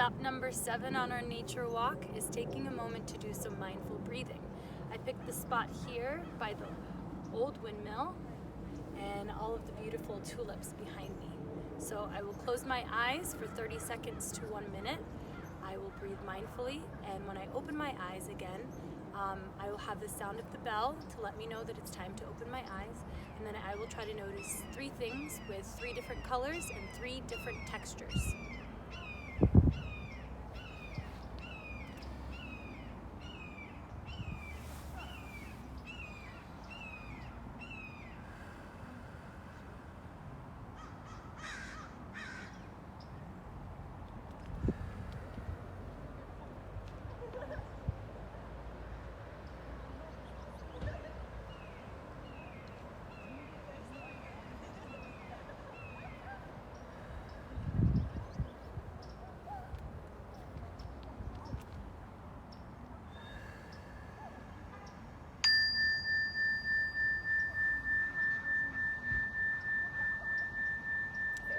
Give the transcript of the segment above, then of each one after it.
Stop number 7 on our nature walk is taking a moment to do some mindful breathing. I picked the spot here by the old windmill and all of the beautiful tulips behind me. So I will close my eyes for 30 seconds to 1 minute. I will breathe mindfully, and when I open my eyes again, I will have the sound of the bell to let me know that it's time to open my eyes, and then I will try to notice 3 things with 3 different colors and 3 different textures.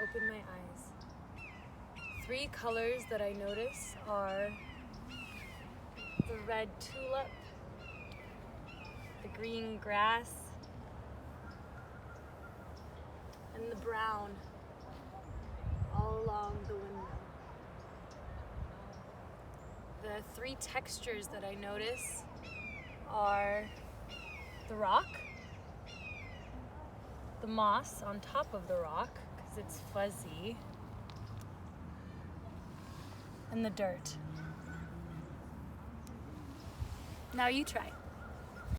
Open my eyes. 3 colors that I notice are the red tulip, the green grass, and the brown all along the windmill. The 3 textures that I notice are the rock, the moss on top of the rock, because it's fuzzy, and the dirt. Now you try.